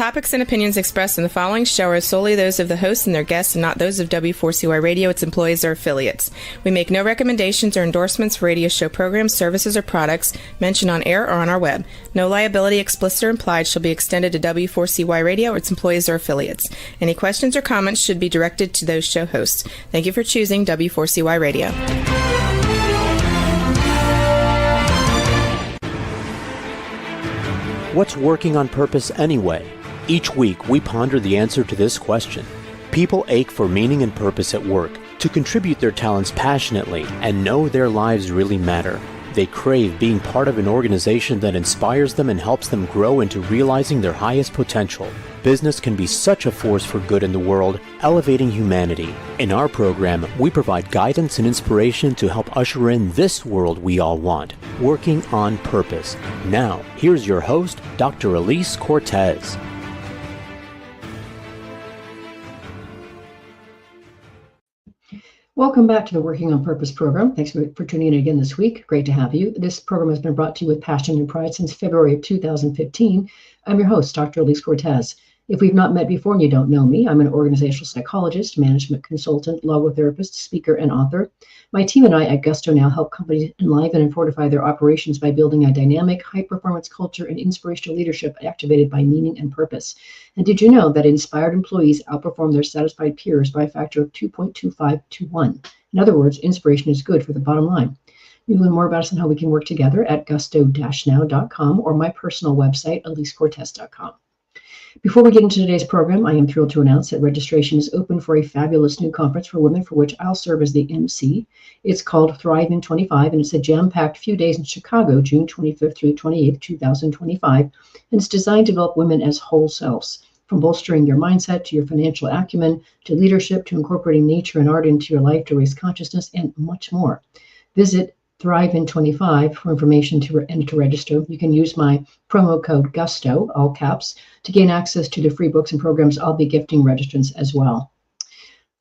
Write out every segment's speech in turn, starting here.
topics and opinions expressed in the following show are solely those of the hosts and their guests and not those of W4CY Radio, its employees, or affiliates. We make no recommendations or endorsements for radio show programs, services, or products mentioned on air or on our web. No liability, explicit or implied, shall be extended to W4CY Radio or its employees or affiliates. Any questions or comments should be directed to those show hosts. Thank you for choosing W4CY Radio. What's working on purpose anyway? Each week, we ponder the answer to this question. People ache for meaning and purpose at work, to contribute their talents passionately and know their lives really matter. They crave being part of an organization that inspires them and helps them grow into realizing their highest potential. Business can be such a force for good in the world, elevating humanity. In our program, we provide guidance and inspiration to help usher in this world we all want, working on purpose. Now, here's your host, Dr. Elise Cortez. Welcome back to the Working on Purpose program. Thanks for tuning in again this week. Great to have you. This program has been brought to you with passion and pride since February of 2015. I'm your host, Dr. Elise Cortez. If we've not met before and you don't know me, I'm an organizational psychologist, management consultant, logotherapist, speaker, and author. My team and I at Gusto now help companies enliven and fortify their operations by building a dynamic, high-performance culture and inspirational leadership activated by meaning and purpose. And did you know that inspired employees outperform their satisfied peers by a factor of 2.25 to 1? In other words, inspiration is good for the bottom line. You can learn more about us and how we can work together at gusto-now.com or my personal website, elisecortez.com. Before we get into today's program, I am thrilled to announce that registration is open for a fabulous new conference for women for which I'll serve as the MC. It's called Thrive in 25, and it's a jam-packed few days in Chicago, June 25th through 28th, 2025, and it's designed to develop women as whole selves, from bolstering your mindset to your financial acumen, to leadership, to incorporating nature and art into your life to raise consciousness, and much more. Visit Thrive in 25 for information and to register. You can use my promo code GUSTO, all caps, to gain access to the free books and programs I'll be gifting registrants as well.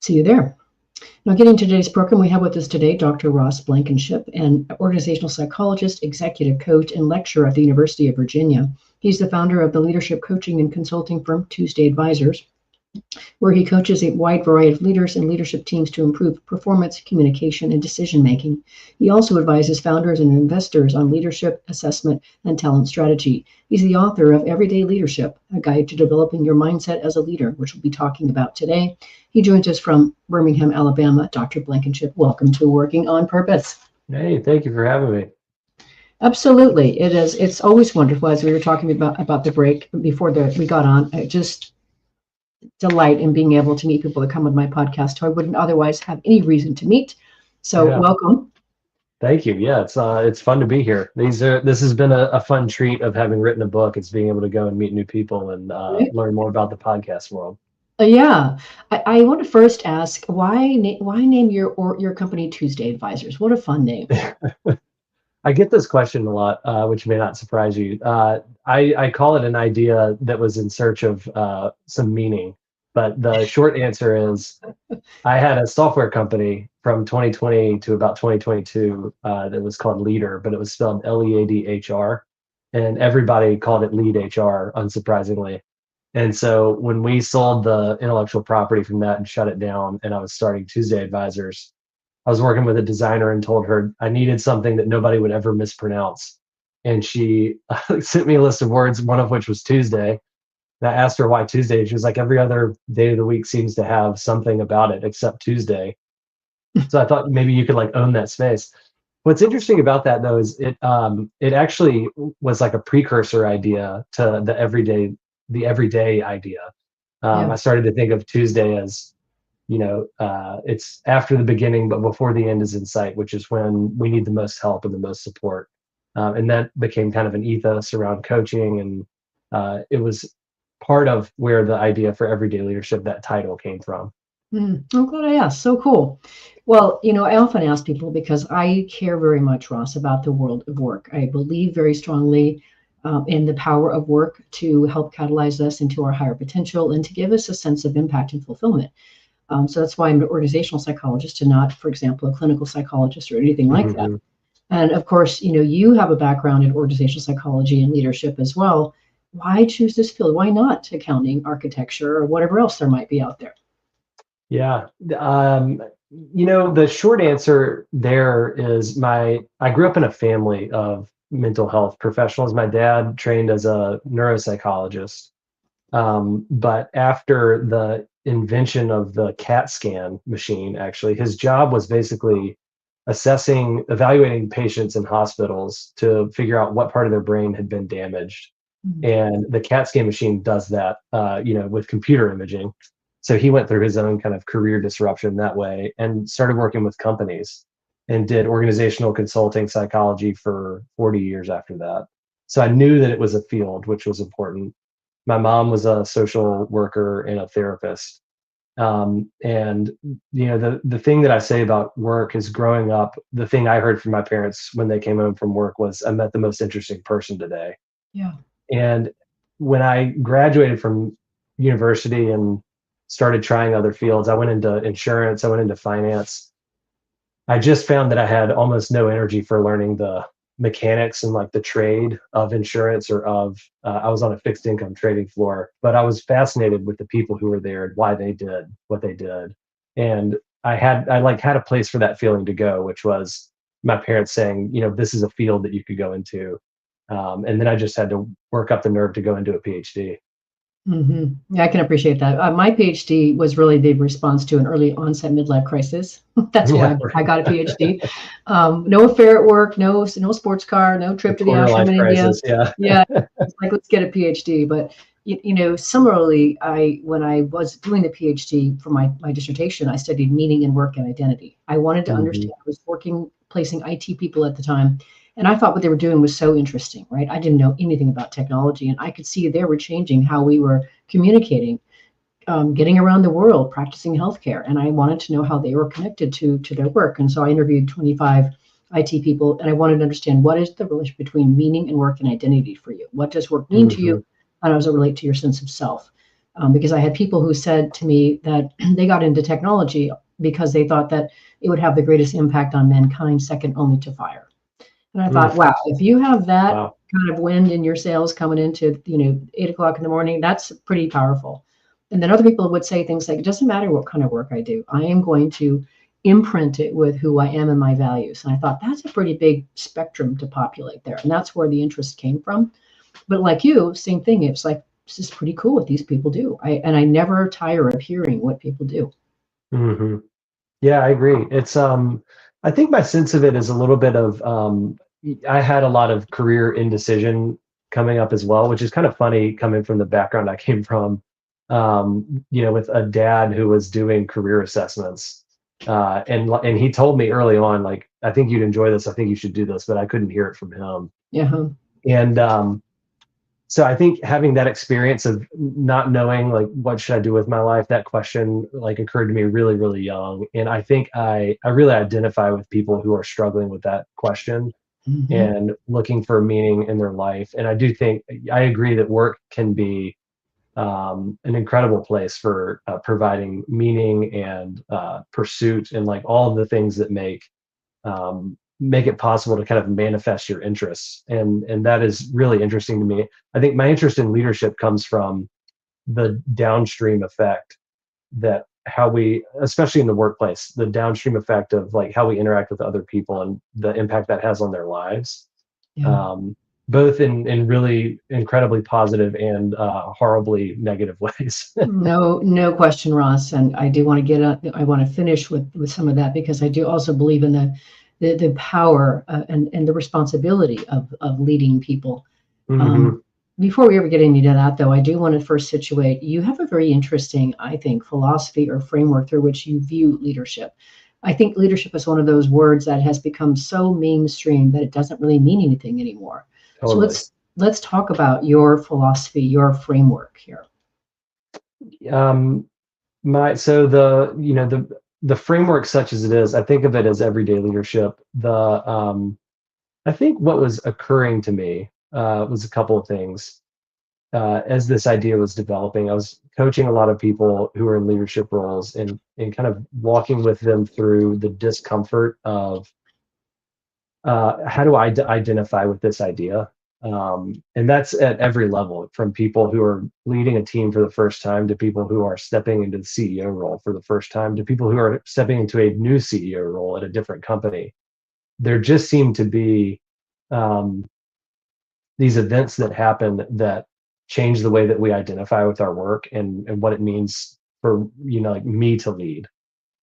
See you there. Now, getting to today's program, we have with us today Dr. Ross Blankenship, an organizational psychologist, executive coach, and lecturer at the University of Virginia. He's the founder of the leadership coaching and consulting firm Tuesday Advisors, where he coaches a wide variety of leaders and leadership teams to improve performance, communication, and decision-making. He also advises founders and investors on leadership, assessment, and talent strategy. He's the author of Everyday Leadership, a guide to developing your mindset as a leader, which we'll be talking about today. He joins us from Birmingham, Alabama. Dr. Blankenship, welcome to Working on Purpose. Hey, thank you for having me. Absolutely. It is. It's always wonderful, as we were talking about the break before we got on. Just delight in being able to meet people that come with my podcast who I wouldn't otherwise have any reason to meet. So Welcome. Thank you. Yeah, it's fun to be here. This has been a fun treat of having written a book. It's being able to go and meet new people and learn more about the podcast world. Yeah, I want to first ask why name your company Tuesday Advisors? What a fun name. I get this question a lot, which may not surprise you. I call it an idea that was in search of some meaning. But the short answer is I had a software company from 2020 to about 2022 that was called Leader, but it was spelled Leadhr. And everybody called it Lead HR, unsurprisingly. And so when we sold the intellectual property from that and shut it down, and I was starting Tuesday Advisors, I was working with a designer and told her I needed something that nobody would ever mispronounce. And she sent me a list of words, one of which was Tuesday. And I asked her why Tuesday. She was like, every other day of the week seems to have something about it except Tuesday. So I thought maybe you could own that space. What's interesting about that though is it actually was like a precursor idea to the everyday idea. I started to think of Tuesday as, it's after the beginning, but before the end is in sight, which is when we need the most help and the most support. And that became kind of an ethos around coaching. And it was part of where the idea for Everyday Leadership, that title, came from. I'm glad I asked. So cool. Well, I often ask people because I care very much, Ross, about the world of work. I believe very strongly in the power of work to help catalyze us into our higher potential and to give us a sense of impact and fulfillment. So that's why I'm an organizational psychologist and not, for example, a clinical psychologist or anything like that. And of course, you have a background in organizational psychology and leadership as well. why choose this field? Why not accounting, architecture, or whatever else there might be out there? Yeah. The short answer there is I grew up in a family of mental health professionals. My dad trained as a neuropsychologist. But after the invention of the CAT scan machine, actually, his job was basically evaluating patients in hospitals to figure out what part of their brain had been damaged. Mhm. And the CAT scan machine does that, with computer imaging. So he went through his own kind of career disruption that way and started working with companies and did organizational consulting psychology for 40 years after that. So I knew that it was a field, which was important. My mom was a social worker and a therapist. And the thing that I say about work is growing up, the thing I heard from my parents when they came home from work was, I met the most interesting person today. Yeah. And when I graduated from university and started trying other fields, I went into insurance, I went into finance. I just found that I had almost no energy for learning the mechanics and like the trade of insurance I was on a fixed income trading floor, but I was fascinated with the people who were there and why they did what they did. And I had a place for that feeling to go, which was my parents saying, this is a field that you could go into. And then I just had to work up the nerve to go into a PhD. Yeah, I can appreciate that. My PhD was really the response to an early onset midlife crisis. That's Yeah, why I got a PhD. No affair at work, no sports car, no the trip to the quarter ashram life in India. crisis. Yeah. Yeah, it's like, let's get a PhD. But similarly, when I was doing the PhD for my dissertation, I studied meaning in work and identity. I wanted to Hmm. understand. I was placing IT people at the time, and I thought what they were doing was so interesting, right? I didn't know anything about technology, and I could see they were changing how we were communicating, getting around the world, practicing healthcare, and I wanted to know how they were connected to their work. And so I interviewed 25 IT people, and I wanted to understand, what is the relationship between meaning and work and identity for you? What does work mean to Hmm. you? How does it relate to your sense of self? Because I had people who said to me that they got into technology because they thought that it would have the greatest impact on mankind, second only to fire. And I thought, wow, if you have that Wow. kind of wind in your sails coming into, 8 o'clock in the morning, that's pretty powerful. And then other people would say things like, it doesn't matter what kind of work I do, I am going to imprint it with who I am and my values. And I thought that's a pretty big spectrum to populate there. And that's where the interest came from. But like you, same thing. It's like, this is pretty cool what these people do. I never tire of hearing what people do. Hmm. Yeah, I agree. I think my sense of it is a little bit of, I had a lot of career indecision coming up as well, which is kind of funny coming from the background I came from, with a dad who was doing career assessments. And he told me early on, like, I think you'd enjoy this. I think you should do this, but I couldn't hear it from him. Yeah. And so I think having that experience of not knowing like what should I do with my life, that question like occurred to me really, really young. And I think I really identify with people who are struggling with that question Hmm. and looking for meaning in their life. And I do think I agree that work can be an incredible place for providing meaning and pursuit and like all of the things that make it possible to kind of manifest your interests. And that is really interesting to me. I think my interest in leadership comes from the downstream effect that how we, especially in the workplace, the downstream effect of like how we interact with other people and the impact that has on their lives, Yeah. um, both in really incredibly positive and horribly negative ways. No question, Ross. And I do want to I want to finish with some of that, because I do also believe in the power and the responsibility of leading people. Um, Hmm. Before we ever get into that, though, I do want to first situate, you have a very interesting, I think, philosophy or framework through which you view leadership. I think leadership is one of those words that has become so mainstream that it doesn't really mean anything anymore. So Totally. let's talk about your philosophy, your framework here. Um, the framework such as it is, I think of it as everyday leadership. I think what was occurring to me was a couple of things as this idea was developing. I was coaching a lot of people who are in leadership roles and kind of walking with them through the discomfort of how do I identify with this idea. And that's at every level, from people who are leading a team for the first time to people who are stepping into the CEO role for the first time to people who are stepping into a new CEO role at a different company. There just seem to be um, these events that happen that change the way that we identify with our work and what it means for, like me to lead.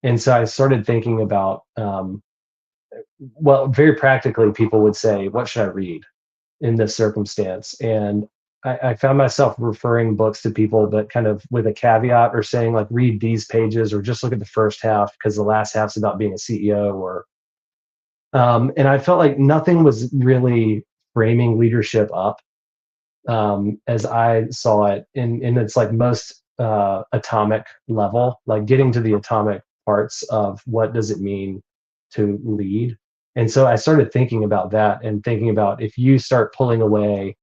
And so I started thinking about, well, very practically, people would say, what should I read in this circumstance? And I found myself referring books to people, but kind of with a caveat, or saying like, read these pages or just look at the first half because the last half's about being a CEO. Or and I felt like nothing was really framing leadership up as I saw it in its like most atomic level, like getting to the atomic parts of what does it mean to lead. And so I started thinking about that and thinking about, if you start pulling away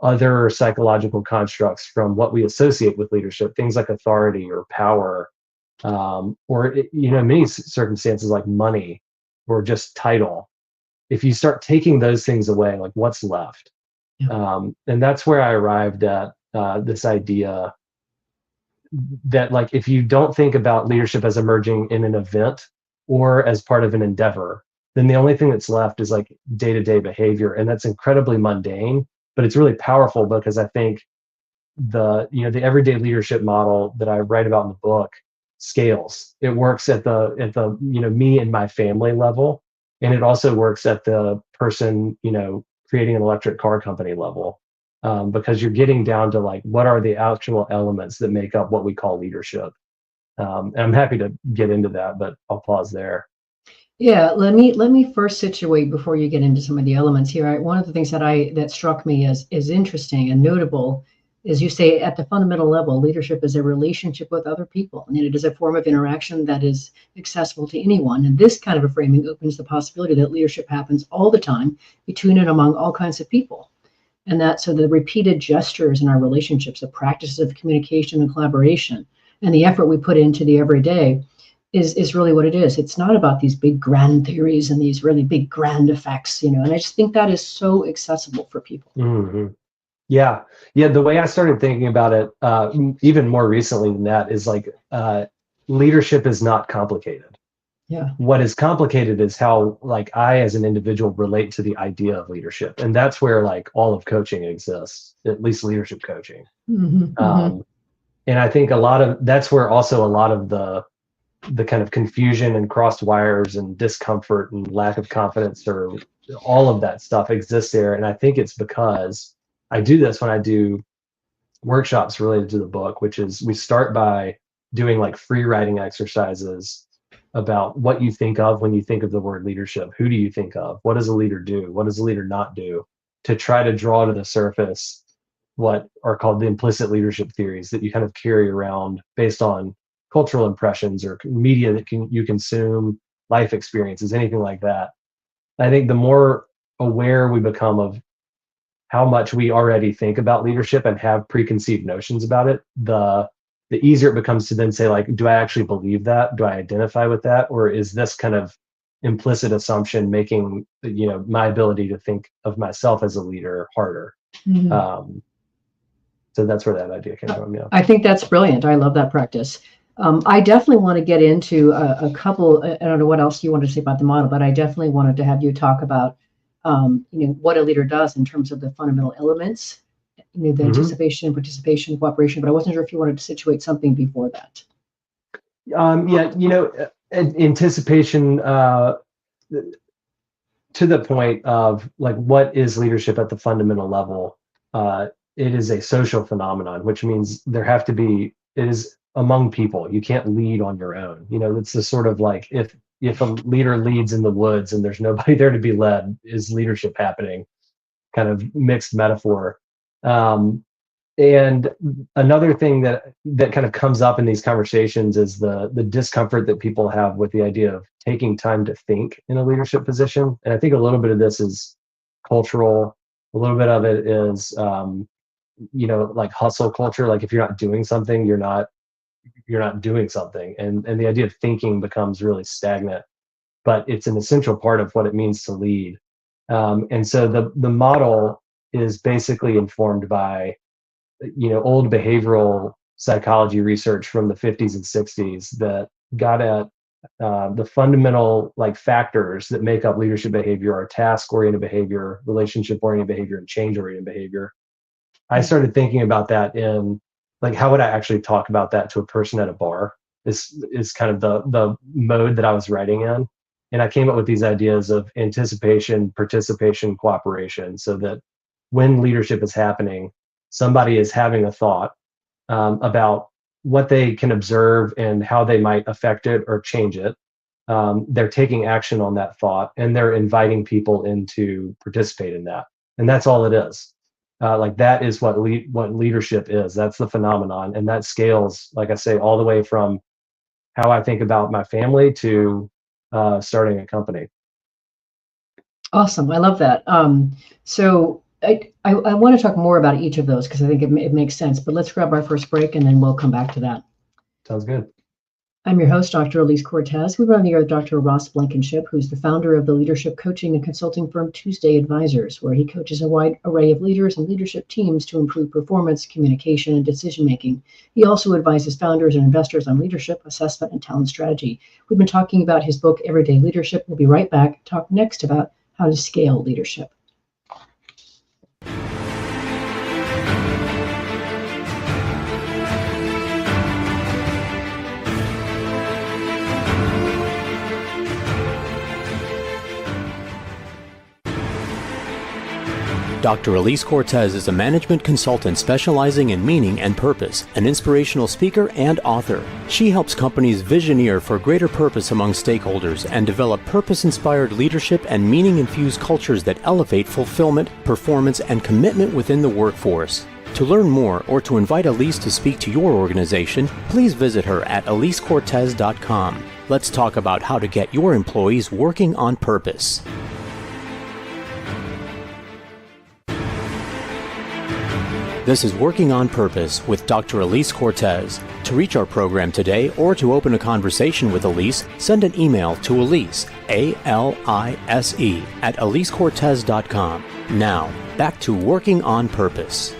other psychological constructs from what we associate with leadership, things like authority or power, or many circumstances like money or just title. If you start taking those things away, like what's left? And that's where I arrived at this idea that, like, if you don't think about leadership as emerging in an event or as part of an endeavor, then the only thing that's left is like day-to-day behavior, and that's incredibly mundane, but it's really powerful because I think the everyday leadership model that I write about in the book scales. It works at the me and my family level, and it also works at the person creating an electric car company level, because you're getting down to like, what are the actual elements that make up what we call leadership. And I'm happy to get into that, but I'll pause there. Yeah, let me first situate before you get into some of the elements here. One of the things that struck me as is interesting and notable is, you say at the fundamental level, leadership is a relationship with other people, and it is a form of interaction that is accessible to anyone. And this kind of a framing opens the possibility that leadership happens all the time, between and among all kinds of people. And that, so the repeated gestures in our relationships, the practices of communication and collaboration, and the effort we put into the everyday is really what it is. It's not about these big grand theories and these really big grand effects, and I just think that is so accessible for people. Mm-hmm. Yeah. The way I started thinking about it, even more recently than that, is like, leadership is not complicated. Yeah. What is complicated is how, like, I as an individual relate to the idea of leadership, and that's where like all of coaching exists, at least leadership coaching. And I think that's where also a lot of the kind of confusion and crossed wires and discomfort and lack of confidence, or all of that stuff exists there. And I think it's because I do this when I do workshops related to the book, which is, we start by doing like free writing exercises about what you think of when you think of the word leadership. Who do you think of? What does a leader do? What does a leader not do? To try to draw to the surface what are called the implicit leadership theories that you kind of carry around based on cultural impressions or media that you consume, life experiences, anything like that. I think the more aware we become of how much we already think about leadership and have preconceived notions about it, the easier it becomes to then say, like, do I actually believe that? Do I identify with that? Or is this kind of implicit assumption making my ability to think of myself as a leader harder? So that's where that idea came from. Yeah, I think that's brilliant. I love that practice. I definitely want to get into a couple. I don't know what else you want to say about the model, but I definitely wanted to have you talk about what a leader does in terms of the fundamental elements, the anticipation, participation, cooperation. But I wasn't sure if you wanted to situate something before that. Anticipation, to the point of like, what is leadership at the fundamental level? It is a social phenomenon, which means it is among people. You can't lead on your own. It's the sort of like, if a leader leads in the woods and there's nobody there to be led, is leadership happening? Kind of mixed metaphor. And another thing that kind of comes up in these conversations is the discomfort that people have with the idea of taking time to think in a leadership position. And I think a little bit of this is cultural. A little bit of it is, like hustle culture. Like, if you're not doing something, you're not doing something. And the idea of thinking becomes really stagnant, but it's an essential part of what it means to lead. And so the model is basically informed by, old behavioral psychology research from the 50s and 60s that got at the fundamental factors that make up leadership behavior are task-oriented behavior, relationship-oriented behavior, and change-oriented behavior. I started thinking about that in how would I actually talk about that to a person at a bar is kind of the mode that I was writing in. And I came up with these ideas of anticipation, participation, cooperation, so that when leadership is happening, somebody is having a thought about what they can observe and how they might affect it or change it. They're taking action on that thought, and they're inviting people in to participate in that. And that's all it is. That is what leadership is. That's the phenomenon, and that scales, like I say, all the way from how I think about my family to starting a company. Awesome. I love that. So I want to talk more about each of those because I think it makes sense. But let's grab our first break and then we'll come back to that. Sounds good. I'm your host, Dr. Elise Cortez. We're on the air with Dr. Ross Blankenship, who's the founder of the leadership coaching and consulting firm Tuesday Advisors, where he coaches a wide array of leaders and leadership teams to improve performance, communication, and decision-making. He also advises founders and investors on leadership, assessment, and talent strategy. We've been talking about his book, Everyday Leadership. We'll be right back. Talk next about how to scale leadership. Dr. Elise Cortez is a management consultant specializing in meaning and purpose, an inspirational speaker and author. She helps companies visioneer for greater purpose among stakeholders and develop purpose-inspired leadership and meaning-infused cultures that elevate fulfillment, performance, and commitment within the workforce. To learn more or to invite Elise to speak to your organization, please visit her at elisecortez.com. Let's talk about how to get your employees working on purpose. This is Working on Purpose with Dr. Elise Cortez. To reach our program today or to open a conversation with Elise, send an email to Elise, A-L-I-S-E, at elisecortez.com. Now, back to Working on Purpose.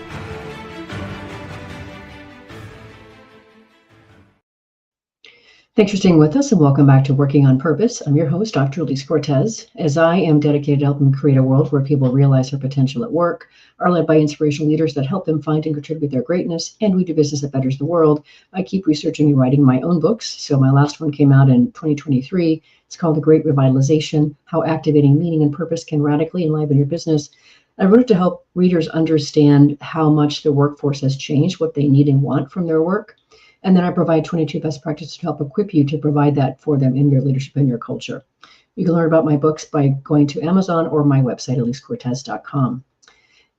Thanks for staying with us and welcome back to Working on Purpose. I'm your host, Dr. Elise Cortez, as I am dedicated to helping create a world where people realize their potential at work, are led by inspirational leaders that help them find and contribute their greatness, and we do business that betters the world. I keep researching and writing my own books. So my last one came out in 2023. It's called The Great Revitalization, How Activating Meaning and Purpose Can Radically Enliven Your Business. I wrote it to help readers understand how much the workforce has changed, what they need and want from their work. And then I provide 22 best practices to help equip you to provide that for them in your leadership and your culture. You can learn about my books by going to Amazon or my website, elisecortez.com.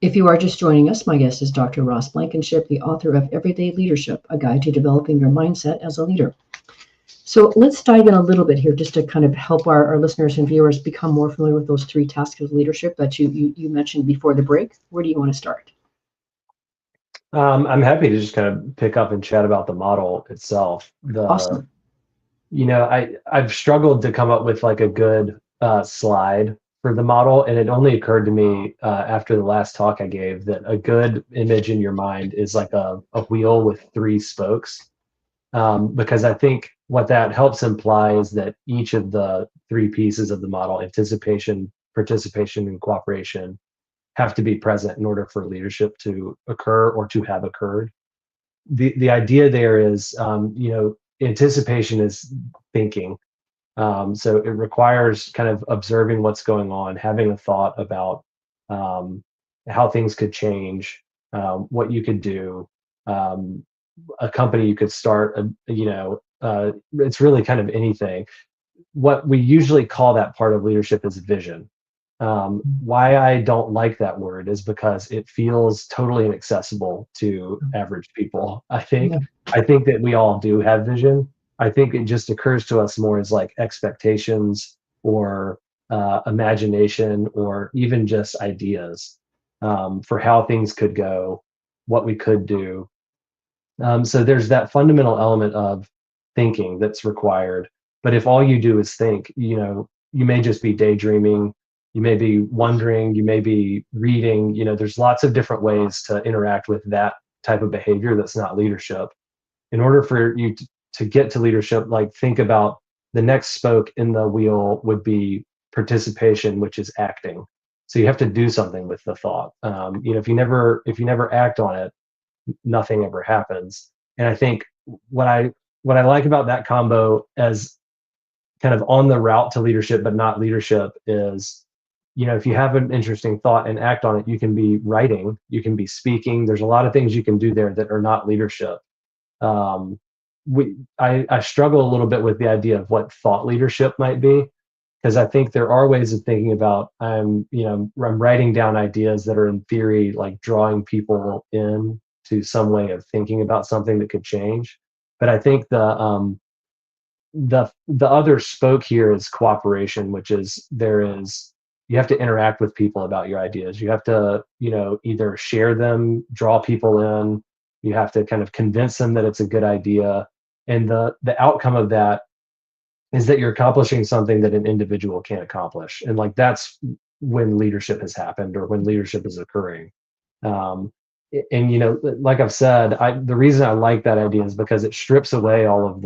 If you are just joining us, my guest is Dr. Ross Blankenship, the author of Everyday Leadership, a guide to developing your mindset as a leader. So let's dive in a little bit here just to kind of help our listeners and viewers become more familiar with those three tasks of leadership that you mentioned before the break. Where do you want to start? I'm happy to just kind of pick up and chat about the model itself. Awesome. I've struggled to come up with a good slide for the model, and it only occurred to me after the last talk I gave that a good image in your mind is like a wheel with three spokes, because I think what that helps imply is that each of the three pieces of the model, anticipation, participation, and cooperation, have to be present in order for leadership to occur or to have occurred. The idea there is, anticipation is thinking. So it requires kind of observing what's going on, having a thought about how things could change, what you could do, a company you could start, it's really kind of anything. What we usually call that part of leadership is vision. Why I don't like that word is because it feels totally inaccessible to average people. I think that we all do have vision. I think it just occurs to us more as expectations or imagination or even just ideas for how things could go, what we could do. So there's that fundamental element of thinking that's required. But if all you do is think, you may just be daydreaming. you may be wondering, you may be reading. There's lots of different ways to interact with that type of behavior that's not leadership. In order for you to get to leadership, like, think about the next spoke in the wheel would be participation, which is acting. So you have to do something with the thought. If you never act on it, nothing ever happens. And I think what I like about that combo as kind of on the route to leadership but not leadership is, if you have an interesting thought and act on it, you can be writing, you can be speaking. There's a lot of things you can do there that are not leadership. um, I struggle a little bit with the idea of what thought leadership might be, because I think there are ways of thinking about, I'm writing down ideas that are in theory like drawing people in to some way of thinking about something that could change. But I think the other spoke here is cooperation, which is, you have to interact with people about your ideas. You have to, either share them, draw people in. You have to kind of convince them that it's a good idea. And the outcome of that is that you're accomplishing something that an individual can't accomplish. And like, that's when leadership has happened, or when leadership is occurring. Um, and like I've said, the reason I like that idea is because it strips away all of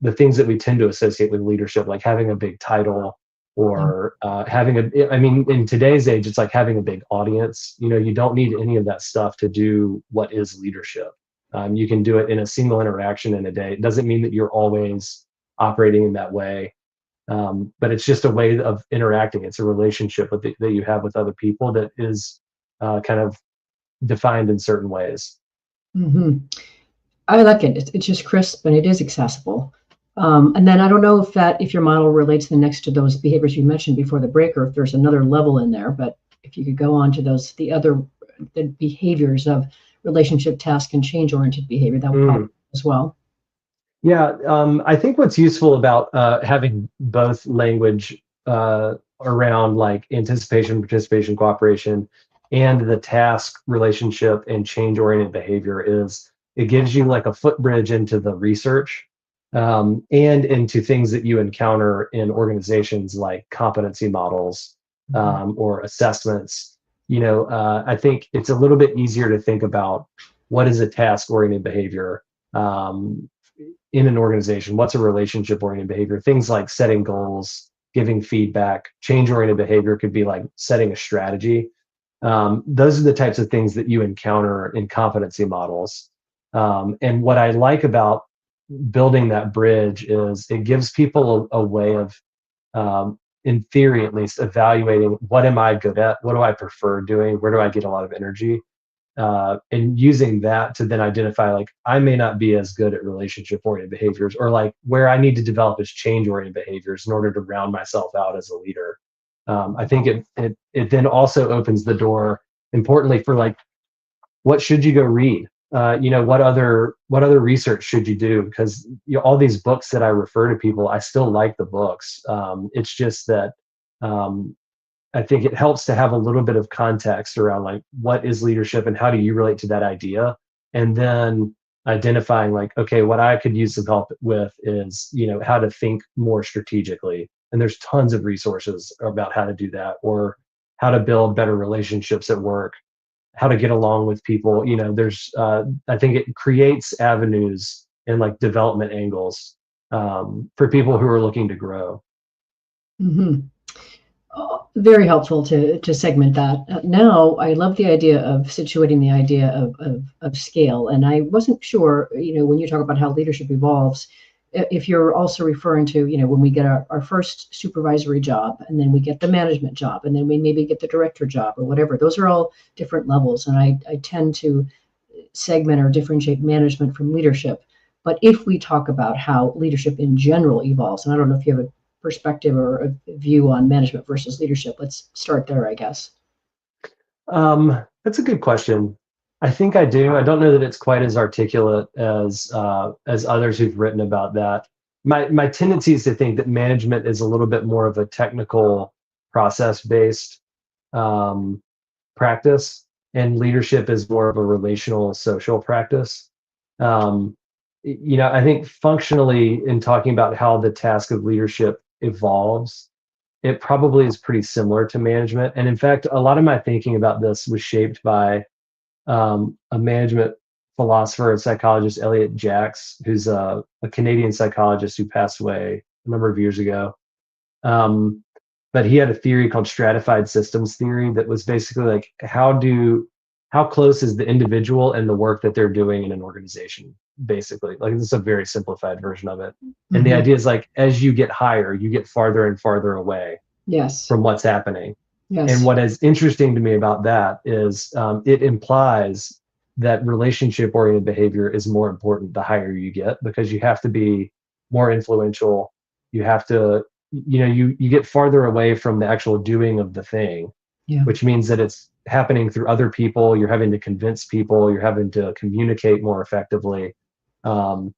the things that we tend to associate with leadership, like having a big title, or in today's age, it's like having a big audience. You don't need any of that stuff to do what is leadership. You can do it in a single interaction in a day. It doesn't mean that you're always operating in that way, but it's just a way of interacting. It's a relationship that you have with other people that is kind of defined in certain ways. Hmm. I like it. It's just crisp and it is accessible. And then I don't know if your model relates the next to those behaviors you mentioned before the break, or if there's another level in there. But if you could go on to the behaviors of relationship, task, and change-oriented behavior, that would probably as well. Yeah, I think what's useful about having both language around like anticipation, participation, cooperation, and the task, relationship, and change-oriented behavior is it gives you like a footbridge into the research, and into things that you encounter in organizations like competency models, or assessments. I think it's a little bit easier to think about what is a task-oriented behavior in an organization, what's a relationship-oriented behavior, things like setting goals, giving feedback. Change-oriented behavior could be like setting a strategy. Those are the types of things that you encounter in competency models. And what I like about building that bridge is it gives people a way of, in theory at least, evaluating what am I good at, what do I prefer doing, where do I get a lot of energy, and using that to then identify, like, I may not be as good at relationship oriented behaviors, or like where I need to develop is change oriented behaviors in order to round myself out as a leader. I think it then also opens the door, importantly, for like, what should you go read? What other research should you do? Because all these books that I refer to people, I still like the books. It's just that I think it helps to have a little bit of context around like, what is leadership and how do you relate to that idea, and then identifying like, okay, what I could use some help with is how to think more strategically. And there's tons of resources about how to do that, or how to build better relationships at work, how to get along with people. There's I think it creates avenues and like development angles for people who are looking to grow. Mm-hmm. Very helpful to segment that. Now, I love the idea of situating the idea of scale. And I wasn't sure, when you talk about how leadership evolves, if you're also referring to, when we get our first supervisory job, and then we get the management job, and then we maybe get the director job or whatever. Those are all different levels. And I tend to segment or differentiate management from leadership. But if we talk about how leadership in general evolves, and I don't know if you have a perspective or a view on management versus leadership. Let's start there, I guess. That's a good question. I think I do. I don't know that it's quite as articulate as others who've written about that. My tendency is to think that management is a little bit more of a technical, process-based practice, and leadership is more of a relational, social practice. I think functionally, in talking about how the task of leadership evolves, it probably is pretty similar to management. And in fact, a lot of my thinking about this was shaped by a management philosopher and psychologist, Elliot Jacks, who's a Canadian psychologist who passed away a number of years ago. But he had a theory called stratified systems theory that was basically like, how close is the individual and the work that they're doing in an organization, basically. Like, this is a very simplified version of it. And the idea is like, as you get higher, you get farther and farther away from what's happening. And what is interesting to me about that is it implies that relationship-oriented behavior is more important the higher you get, because you have to be more influential. You have to, you get farther away from the actual doing of the thing, which means that it's happening through other people. You're having to convince people. You're having to communicate more effectively. And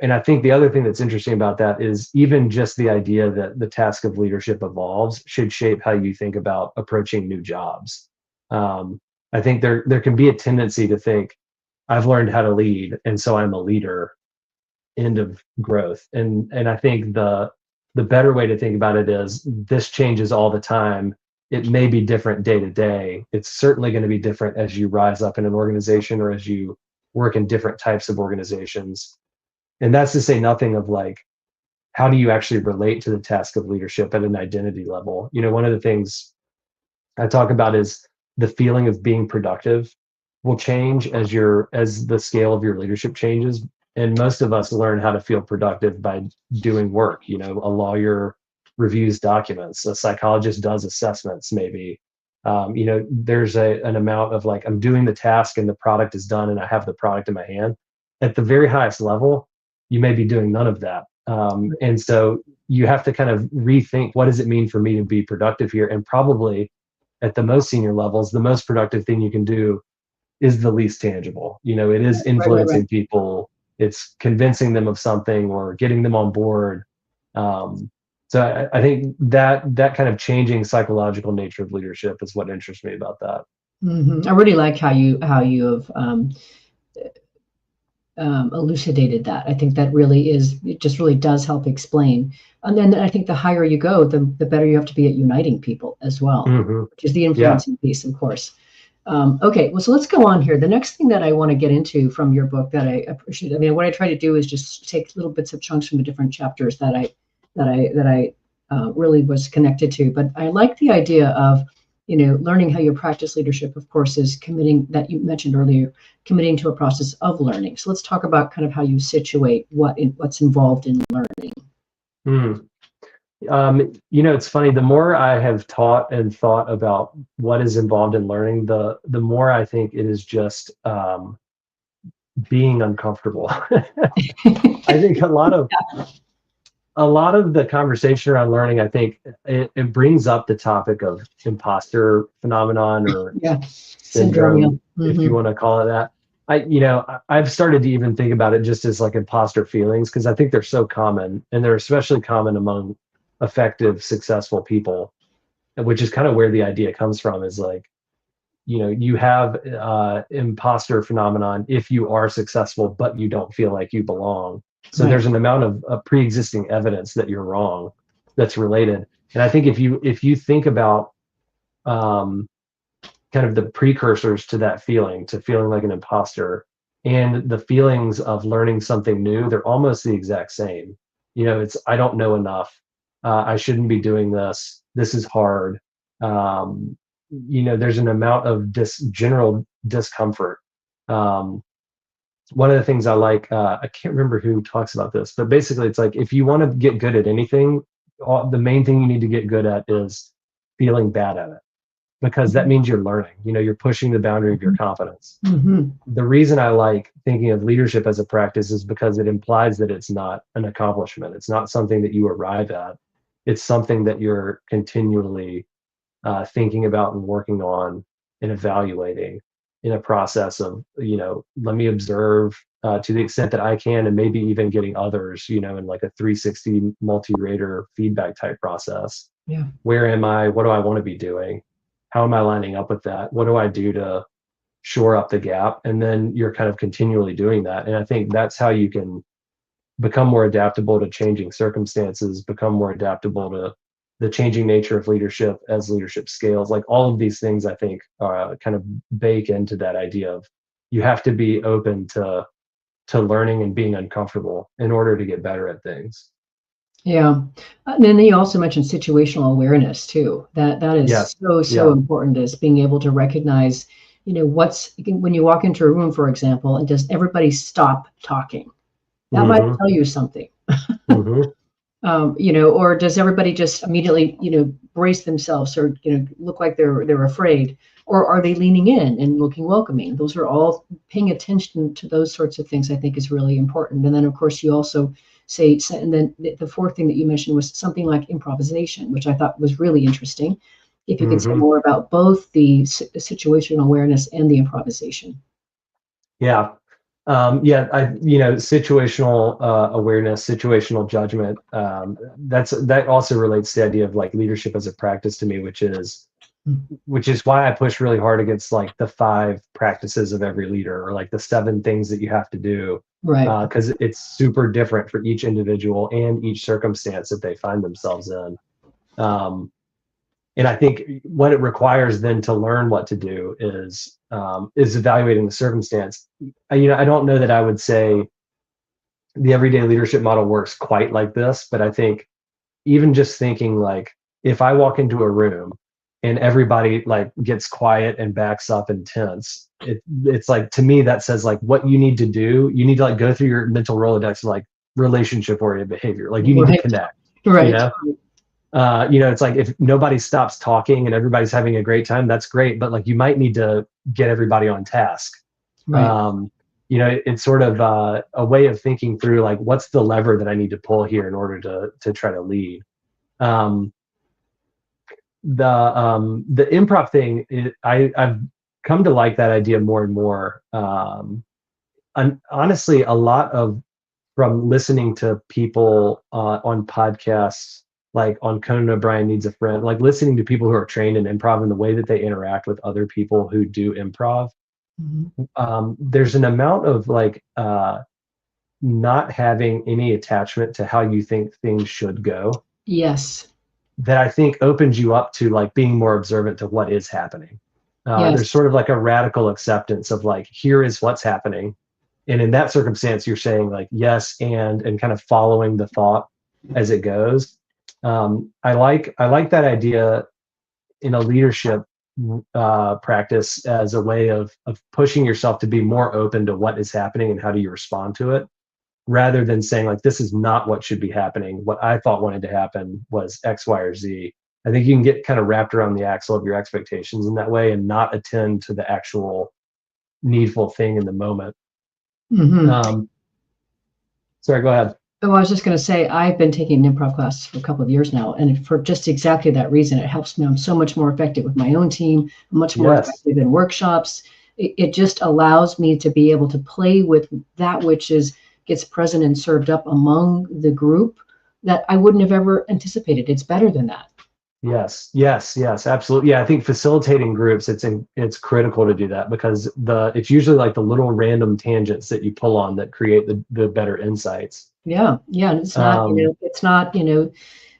I think the other thing that's interesting about that is even just the idea that the task of leadership evolves should shape how you think about approaching new jobs. I think there can be a tendency to think, I've learned how to lead, and so I'm a leader. End of growth. And I think the better way to think about it is, this changes all the time. It may be different day to day. It's certainly going to be different as you rise up in an organization or as you work in different types of organizations. And that's to say nothing of like, how do you actually relate to the task of leadership at an identity level? One of the things I talk about is the feeling of being productive will change as the scale of your leadership changes. And most of us learn how to feel productive by doing work. A lawyer reviews documents, a psychologist does assessments, maybe. There's an amount of like, I'm doing the task and the product is done and I have the product in my hand. At the very highest level, you may be doing none of that. And so you have to kind of rethink, what does it mean for me to be productive here? And probably at the most senior levels, the most productive thing you can do is the least tangible. It is influencing people. It's convincing them of something or getting them on board. So I think that kind of changing psychological nature of leadership is what interests me about that. I really like how you have elucidated that. I think that it just really does help explain. And then I think the higher you go, the better you have to be at uniting people as well, which is the influencing piece, of course. Okay, well, so let's go on here. The next thing that I want to get into from your book that I appreciate, what I try to do is just take little bits of chunks from the different chapters that I really was connected to. But I like the idea of, learning how you practice leadership, of course, is committing, that you mentioned earlier, committing to a process of learning. So let's talk about kind of how you situate what's involved in learning. It's funny, the more I have taught and thought about what is involved in learning, the more I think it is just being uncomfortable. I think a lot of the conversation around learning, I think it brings up the topic of imposter phenomenon or syndrome, if you want to call it that. I've started to even think about it just as like imposter feelings, because I think they're so common, and they're especially common among effective, successful people, which is kind of where the idea comes from, is like, you have imposter phenomenon if you are successful, but you don't feel like you belong. So there's an amount of pre-existing evidence that you're wrong that's related. And I think if you think about kind of the precursors to that feeling, to feeling like an imposter, and the feelings of learning something new, they're almost the exact same. It's, I don't know enough. I shouldn't be doing this. This is hard. There's an amount of general discomfort. One of the things I like, I can't remember who talks about this, but basically it's like, if you want to get good at anything, the main thing you need to get good at is feeling bad at it, because that means you're learning. You're pushing the boundary of your confidence. The reason I like thinking of leadership as a practice is because it implies that it's not an accomplishment. It's not something that you arrive at. It's something that you're continually thinking about and working on and evaluating in a process of, let me observe to the extent that I can, and maybe even getting others, in like a 360 multi-rater feedback type process. Yeah. Where am I? What do I want to be doing? How am I lining up with that? What do I do to shore up the gap? And then you're kind of continually doing that. And I think that's how you can become more adaptable to changing circumstances, become more adaptable to the changing nature of leadership as leadership scales. Like all of these things, I think, kind of bake into that idea of you have to be open to learning and being uncomfortable in order to get better at things. Yeah. And then you also mentioned situational awareness too. That is Yes. so Yeah. important, is being able to recognize, when you walk into a room, for example, and does everybody stop talking? That might Mm-hmm. tell you something. Mm-hmm. Or does everybody just immediately, brace themselves, or, look like they're afraid, or are they leaning in and looking welcoming? Those are all, paying attention to those sorts of things, I think, is really important. And then, of course, you also and then the fourth thing that you mentioned was something like improvisation, which I thought was really interesting. If you could say Mm-hmm. more about both the situational awareness and the improvisation. Yeah. Situational awareness, situational judgment. That also relates to the idea of like leadership as a practice to me, which is why I push really hard against like the 5 practices of every leader, or like the 7 things that you have to do, Right. because it's super different for each individual and each circumstance that they find themselves in. And I think what it requires then to learn what to do is evaluating the circumstance. I don't know that I would say the everyday leadership model works quite like this, but I think even just thinking like, if I walk into a room and everybody like gets quiet and backs up and tense, it's like, to me, that says like what you need to do. You need to like go through your mental Rolodex of like relationship oriented behavior. Like you need to Right. connect, you Right. know? It's like if nobody stops talking and everybody's having a great time, that's great. But like you might need to get everybody on task. Right. Um, it's sort of a way of thinking through like what's the lever that I need to pull here in order to try to lead. Um, the improv thing, I've come to like that idea more and more. And honestly, a lot of from listening to people on podcasts, like on Conan O'Brien Needs a Friend, like listening to people who are trained in improv and the way that they interact with other people who do improv. Mhm. There's an amount of like not having any attachment to how you think things should go Yes. that I think opens you up to like being more observant to what is happening. There's Yes. sort of like a radical acceptance of like, here is what's happening. And in that circumstance, you're saying like yes and kind of following the thought as it goes. I like that idea in a leadership practice as a way of pushing yourself to be more open to what is happening and how do you respond to it, rather than saying like this is not what should be happening. What I thought wanted to happen was X, Y, or Z. I think you can get kind of wrapped around the axle of your expectations in that way and not attend to the actual needful thing in the moment. Hmm. Um, Sorry, go ahead. Oh, I was just going to say, I've been taking an improv classes for a couple of years now, and for just exactly that reason, it helps me. I'm so much more effective with my own team, much more Yes. effective in workshops. It just allows me to be able to play with that which gets present and served up among the group that I wouldn't have ever anticipated. It's better than that. Yes, absolutely. Yeah, I think facilitating groups, it's critical to do that because it's usually like the little random tangents that you pull on that create the better insights. Yeah, yeah, and Um, it's not,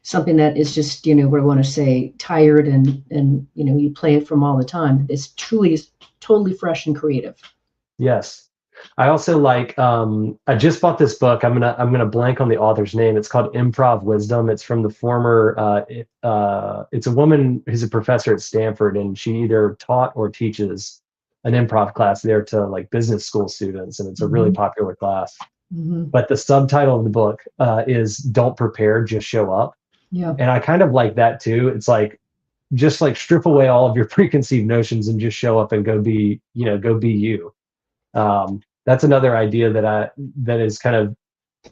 something that is just, what I want to say, tired and you play it from all the time. It's truly totally fresh and creative. yes. I also like I just bought this book. I'm gonna blank on the author's name. It's called Improv Wisdom. It's from the former it's a woman who's a professor at Stanford, and she either taught or teaches an improv class there to like business school students, and it's a really Hmm. popular class. Hmm. But the subtitle of the book is "Don't Prepare, Just Show Up," Yeah. and I kind of like that too. It's like just like strip away all of your preconceived notions and just show up and go be you. That's another idea that is kind of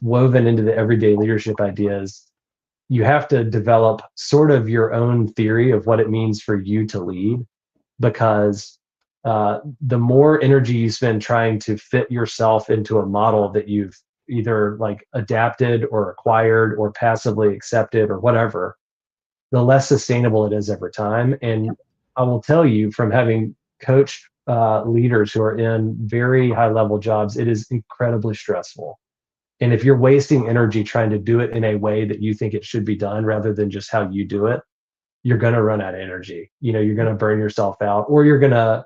woven into the everyday leadership ideas. You have to develop sort of your own theory of what it means for you to lead, because the more energy you spend trying to fit yourself into a model that you've either like adapted or acquired or passively accepted or whatever, the less sustainable it is over time. And I will tell you from having coached leaders who are in very high level jobs, it is incredibly stressful. And if you're wasting energy trying to do it in a way that you think it should be done rather than just how you do it, you're going to run out of energy. You're going to burn yourself out, or you're going to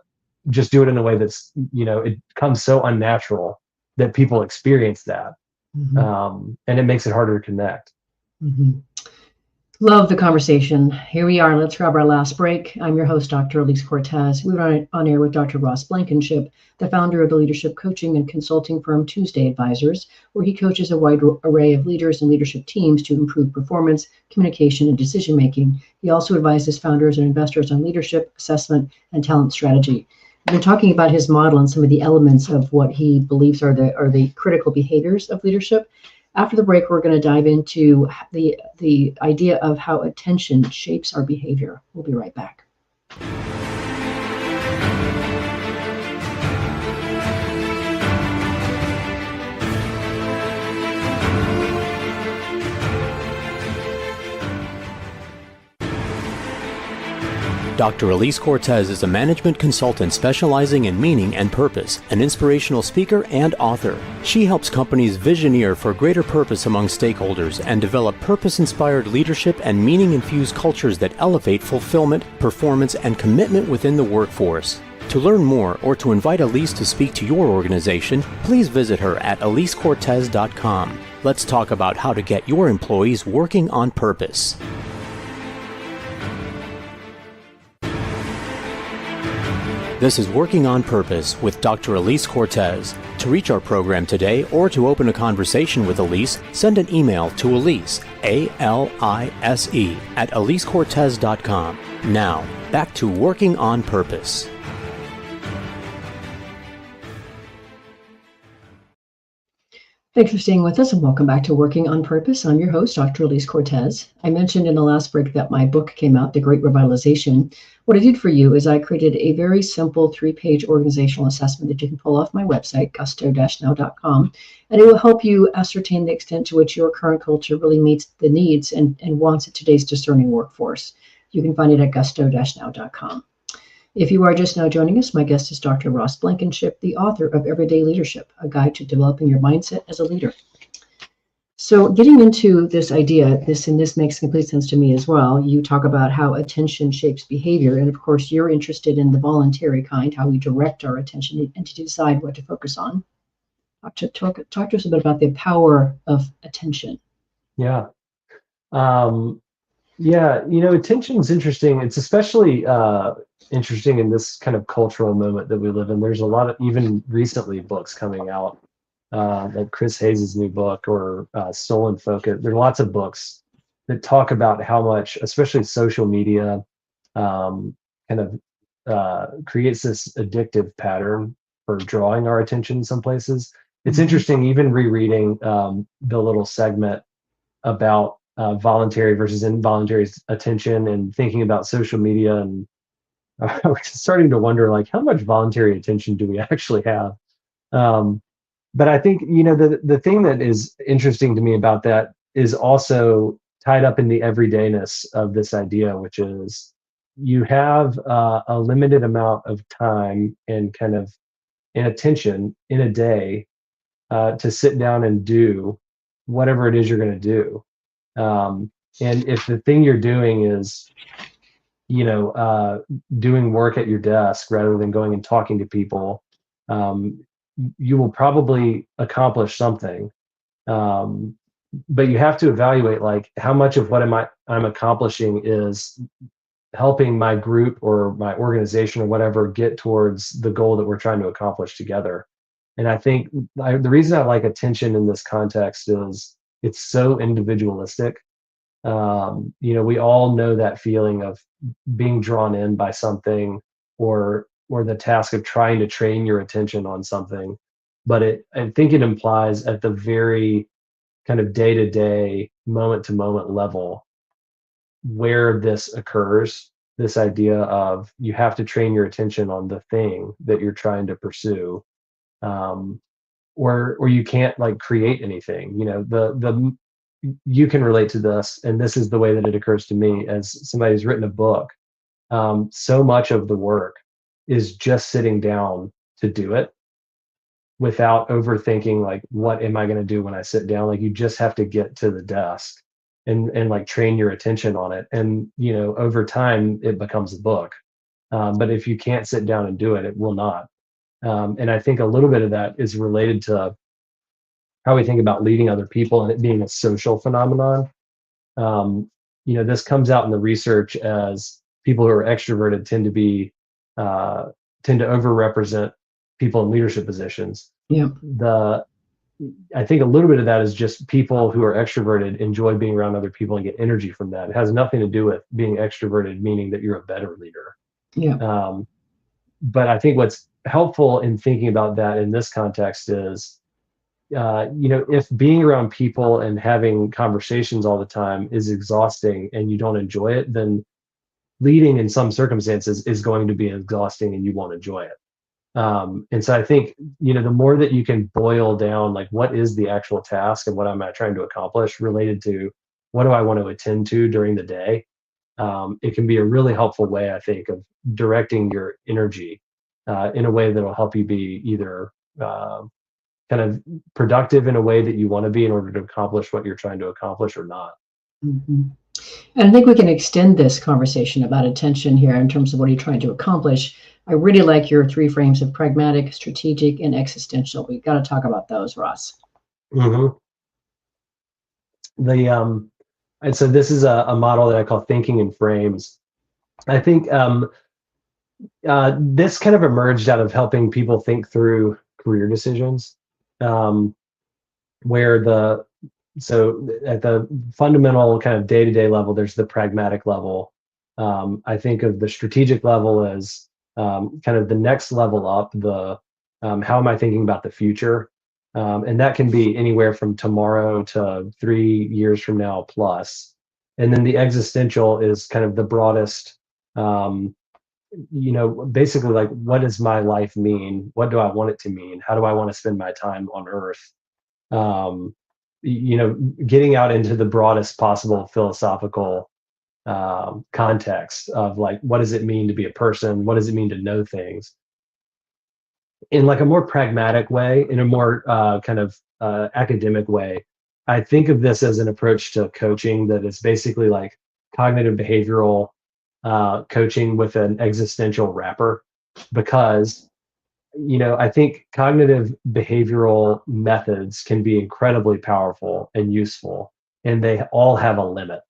just do it in a way that's, it comes so unnatural that people experience that. And it makes it harder to connect. Love the conversation. Here we are. Let's grab our last break. I'm your host, Dr. Elise Cortez. We're on air with Dr. Ross Blankenship, the founder of the leadership coaching and consulting firm Tuesday Advisors, where he coaches a wide array of leaders and leadership teams to improve performance, communication, and decision-making. He also advises founders and investors on leadership, assessment, and talent strategy. We've been talking about his model and some of the elements of what he believes are the critical behaviors of leadership. After the break, we're going to dive into the idea of how attention shapes our behavior. We'll be right back. Dr. Elise Cortez is a management consultant specializing in meaning and purpose, an inspirational speaker and author. She helps companies visioneer for greater purpose among stakeholders and develop purpose-inspired leadership and meaning-infused cultures that elevate fulfillment, performance, and commitment within the workforce. To learn more or to invite Elise to speak to your organization, please visit her at elisecortez.com. Let's talk about how to get your employees working on purpose. This is Working on Purpose with Dr. Elise Cortez. To reach our program today or to open a conversation with Elise, send an email to Elise, A-L-I-S-E, at elisecortez.com. Now, back to Working on Purpose. Thanks for staying with us and welcome back to Working on Purpose. I'm your host, Dr. Elise Cortez. I mentioned in the last break that my book came out, The Great Revitalization. What I did for you is I created a very simple 3-page organizational assessment that you can pull off my website, gusto-now.com, and it will help you ascertain the extent to which your current culture really meets the needs and wants of today's discerning workforce. You can find it at gusto-now.com. If you are just now joining us, my guest is Dr. Ross Blankenship, the author of Everyday Leadership, a guide to developing your mindset as a leader. So getting into this idea, this makes complete sense to me as well. You talk about how attention shapes behavior. And of course, you're interested in the voluntary kind, how we direct our attention and to decide what to focus on. Talk to us a bit about the power of attention. Yeah. Attention is interesting. It's especially interesting in this kind of cultural moment that we live in. There's a lot of, even recently, books coming out, like Chris Hayes' new book or Stolen Focus. There are lots of books that talk about how much, especially social media, creates this addictive pattern for drawing our attention in some places. It's interesting, even rereading the little segment about voluntary versus involuntary attention and thinking about social media, and I was starting to wonder, like, how much voluntary attention do we actually have? But I think, the thing that is interesting to me about that is also tied up in the everydayness of this idea, which is you have a limited amount of time and attention in a day to sit down and do whatever it is you're going to do. And if the thing you're doing is, doing work at your desk rather than going and talking to people, you will probably accomplish something. But you have to evaluate, like, how much of what I'm accomplishing is helping my group or my organization or whatever get towards the goal that we're trying to accomplish together. And I think the reason I like attention in this context is it's so individualistic. We all know that feeling of being drawn in by something or the task of trying to train your attention on something. But I think it implies at the very kind of day-to-day, moment-to-moment level where this occurs, this idea of you have to train your attention on the thing that you're trying to pursue, or you can't, like, create anything. You can relate to this, and this is the way that it occurs to me as somebody who's written a book. So much of the work is just sitting down to do it. without overthinking, like, what am I going to do when I sit down? Like, you just have to get to the desk and like train your attention on it. And, over time it becomes a book. But if you can't sit down and do it, it will not. And I think a little bit of that is related to how we think about leading other people and it being a social phenomenon. This comes out in the research as people who are extroverted tend to overrepresent people in leadership positions. Yeah. I think a little bit of that is just people who are extroverted enjoy being around other people and get energy from that. It has nothing to do with being extroverted, meaning that you're a better leader. Yeah. But I think what's helpful in thinking about that in this context is, if being around people and having conversations all the time is exhausting and you don't enjoy it, then leading in some circumstances is going to be exhausting and you won't enjoy it. And so I think, the more that you can boil down, like, what is the actual task and what am I trying to accomplish related to what do I want to attend to during the day, it can be a really helpful way, I think, of directing your energy in a way that will help you be either kind of productive in a way that you want to be in order to accomplish what you're trying to accomplish or not. Mm-hmm. And I think we can extend this conversation about attention here in terms of what are you trying to accomplish. I really like your three frames of pragmatic, strategic, and existential. We've got to talk about those, Ross. Mm-hmm. And so this is a model that I call thinking in frames. I think this kind of emerged out of helping people think through career decisions, where so at the fundamental kind of day-to-day level, there's the pragmatic level. I think of the strategic level as kind of the next level up, how am I thinking about the future? And that can be anywhere from tomorrow to 3 years from now plus. And then the existential is kind of the broadest, basically, like, what does my life mean? What do I want it to mean? How do I want to spend my time on Earth? Getting out into the broadest possible philosophical context of, like, what does it mean to be a person? What does it mean to know things? In, like, a more pragmatic way, in a more kind of academic way, I think of this as an approach to coaching that is basically like cognitive behavioral coaching with an existential wrapper, because I think cognitive behavioral methods can be incredibly powerful and useful, and they all have a limit.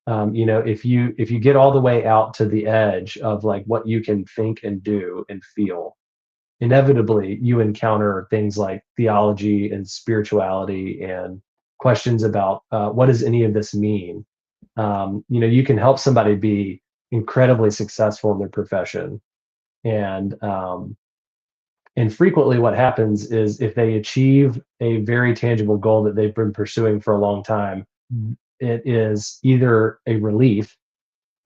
If you get all the way out to the edge of, like, what you can think and do and feel, inevitably you encounter things like theology and spirituality and questions about what does any of this mean. You can help somebody be incredibly successful in their profession, and frequently what happens is, if they achieve a very tangible goal that they've been pursuing for a long time, it is either a relief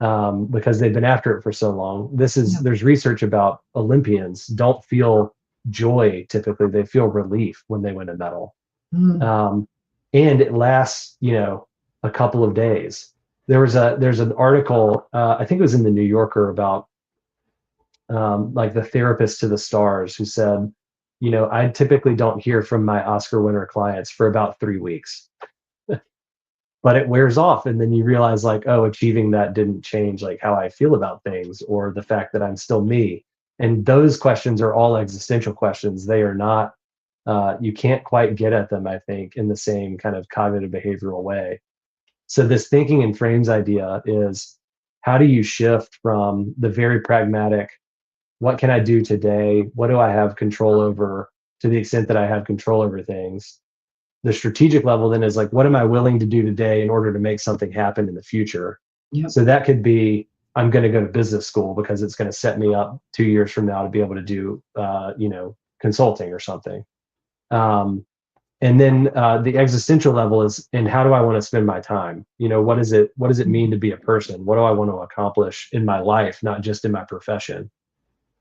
because they've been after it for so long. There's research about Olympians don't feel joy typically; they feel relief when they win a medal, and it lasts, a couple of days. There's an article, I think it was in the New Yorker, about like the therapist to the stars, who said, I typically don't hear from my Oscar winner clients for about 3 weeks. But it wears off, and then you realize, like, oh, achieving that didn't change, like, how I feel about things, or the fact that I'm still me. And those questions are all existential questions. They are not, you can't quite get at them, I think, in the same kind of cognitive behavioral way. So this thinking in frames idea is, how do you shift from the very pragmatic, what can I do today? What do I have control over, to the extent that I have control over things? The strategic level then is, like, what am I willing to do today in order to make something happen in the future? Yep. So that could be, I'm going to go to business school because it's going to set me up 2 years from now to be able to do, consulting or something. And then the existential level is, and how do I want to spend my time? What does it mean to be a person? What do I want to accomplish in my life, not just in my profession?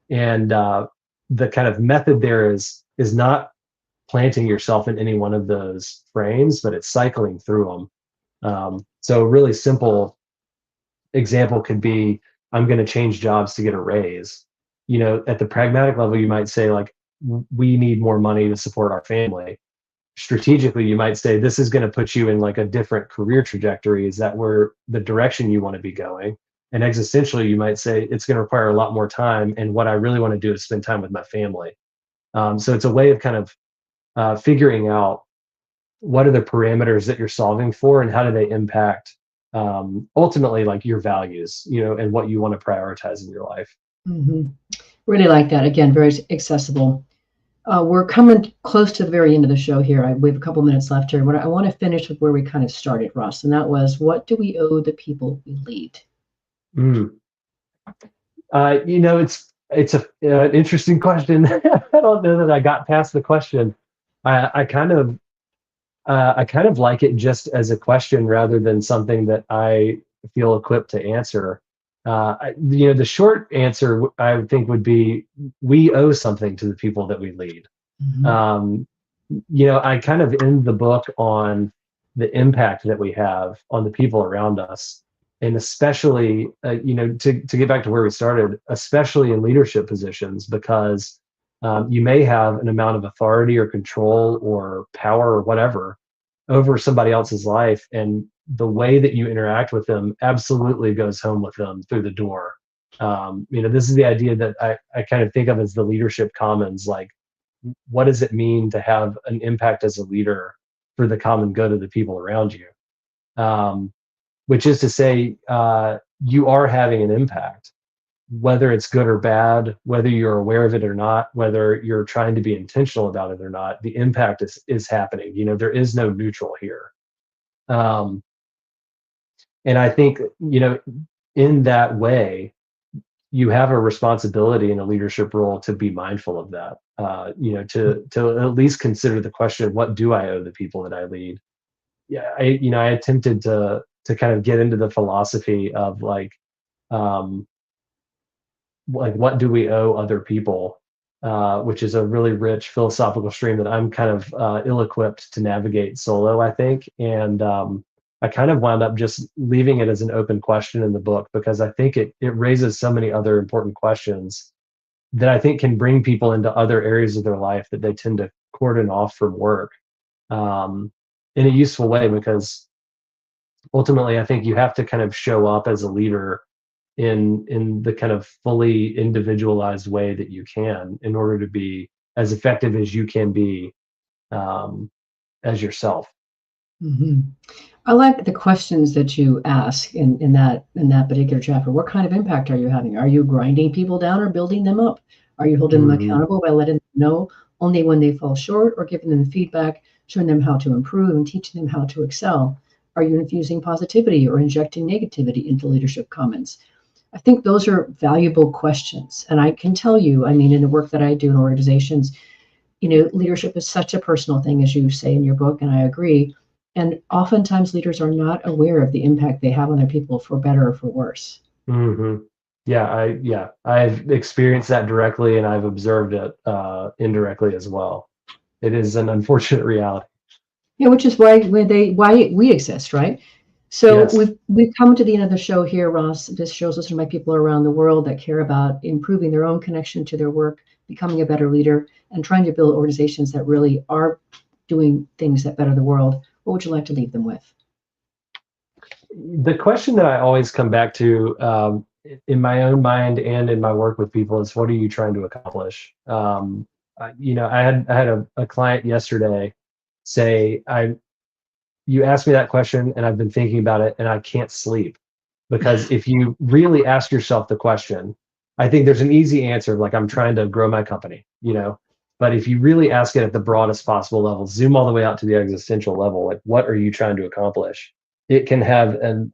And the kind of method there is not planting yourself in any one of those frames, but it's cycling through them. So a really simple example could be, I'm going to change jobs to get a raise. At the pragmatic level, you might say, like, we need more money to support our family. Strategically, you might say this is going to put you in like a different career trajectory. Is that where the direction you want to be going? And existentially, you might say it's going to require a lot more time. And what I really want to do is spend time with my family. So it's a way of kind of figuring out what are the parameters that you're solving for and how do they impact ultimately like your values, and what you want to prioritize in your life. Hmm. Really like that. Again, very accessible. We're coming close to the very end of the show here. We have a couple minutes left here. But I want to finish with where we kind of started, Ross, and that was, what do we owe the people we lead? Mm. It's an interesting question. I don't know that I got past the question. I kind of like it just as a question rather than something that I feel equipped to answer. The short answer I think would be we owe something to the people that we lead. Mm-hmm. I kind of end the book on the impact that we have on the people around us, and especially, to get back to where we started, especially in leadership positions, because you may have an amount of authority or control or power or whatever over somebody else's life, and the way that you interact with them absolutely goes home with them through the door. This is the idea that I kind of think of as the leadership commons. Like, what does it mean to have an impact as a leader for the common good of the people around you? Which is to say, you are having an impact, whether it's good or bad, whether you're aware of it or not, whether you're trying to be intentional about it or not. The impact is happening. There is no neutral here. And I think, in that way, you have a responsibility in a leadership role to be mindful of that. To at least consider the question, what do I owe the people that I lead? Yeah, I attempted to kind of get into the philosophy of like what do we owe other people, which is a really rich philosophical stream that I'm kind of ill-equipped to navigate solo, I think. And I kind of wound up just leaving it as an open question in the book, because I think it raises so many other important questions that I think can bring people into other areas of their life that they tend to cordon off from work, in a useful way, because ultimately I think you have to kind of show up as a leader in the kind of fully individualized way that you can, in order to be as effective as you can be, as yourself. Mm-hmm. I like the questions that you ask in that particular chapter. What kind of impact are you having? Are you grinding people down or building them up? Are you holding them accountable by letting them know only when they fall short, or giving them feedback, showing them how to improve and teaching them how to excel? Are you infusing positivity or injecting negativity into leadership comments? I think those are valuable questions. And I can tell you, I mean, in the work that I do in organizations, leadership is such a personal thing, as you say in your book, and I agree. And oftentimes leaders are not aware of the impact they have on their people, for better or for worse. Mm-hmm. Yeah, I've experienced that directly, and I've observed it indirectly as well. It is an unfortunate reality. Yeah, which is why we exist, right? So Yes. we've come to the end of the show here, Ross. This shows us my people around the world that care about improving their own connection to their work, becoming a better leader, and trying to build organizations that really are doing things that better the world. What would you like to leave them with? The question that I always come back to, in my own mind and in my work with people, is, what are you trying to accomplish? I had a client yesterday say, you asked me that question and I've been thinking about it and I can't sleep. Because if you really ask yourself the question, I think there's an easy answer, like, I'm trying to grow my company, but if you really ask it at the broadest possible level, zoom all the way out to the existential level, like, what are you trying to accomplish? It can have a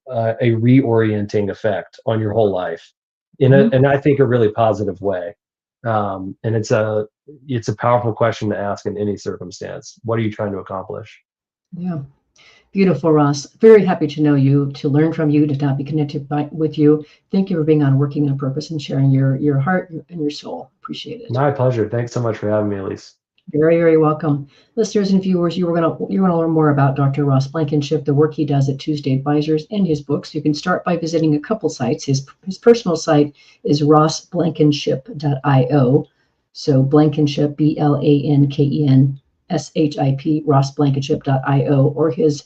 reorienting effect on your whole life and I think a really positive way. And it's a powerful question to ask in any circumstance. What are you trying to accomplish? Yeah. Beautiful, Ross. Very happy to know you, to learn from you, to not be connected with you. Thank you for being on Working on Purpose and sharing your heart and your soul. Appreciate it. My pleasure. Thanks so much for having me, Elise. Very, very welcome. Listeners and viewers, you're gonna learn more about Dr. Ross Blankenship, the work he does at Tuesday Advisors, and his books. You can start by visiting a couple sites. His personal site is rossblankenship.io. So Blankenship, Blankenship, rossblankenship.io, or his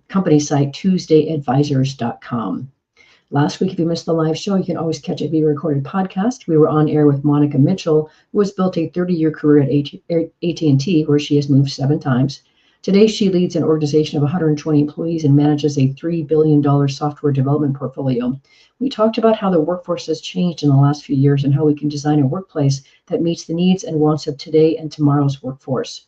company site, tuesdayadvisors.com. Last week, if you missed the live show, you can always catch it via recorded podcast. We were on air with Monica Mitchell, who has built a 30-year career at AT&T, where she has moved 7 times. Today, she leads an organization of 120 employees and manages a $3 billion software development portfolio. We talked about how the workforce has changed in the last few years and how we can design a workplace that meets the needs and wants of today and tomorrow's workforce.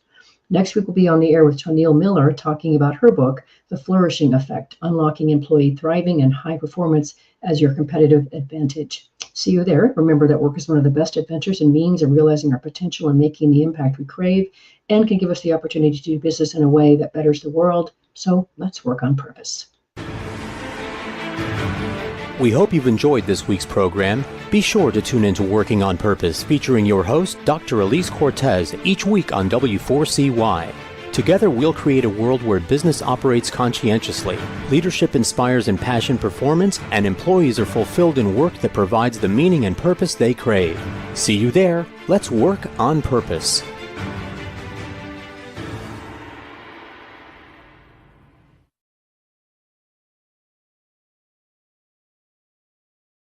Next week, we'll be on the air with Toneel Miller talking about her book, The Flourishing Effect, Unlocking Employee Thriving and High Performance as Your Competitive Advantage. See you there. Remember that work is one of the best adventures and means of realizing our potential and making the impact we crave, and can give us the opportunity to do business in a way that betters the world. So let's work on purpose. We hope you've enjoyed this week's program. Be sure to tune in to Working on Purpose, featuring your host, Dr. Elise Cortez, each week on W4CY. Together, we'll create a world where business operates conscientiously, leadership inspires impassioned performance, and employees are fulfilled in work that provides the meaning and purpose they crave. See you there. Let's work on purpose.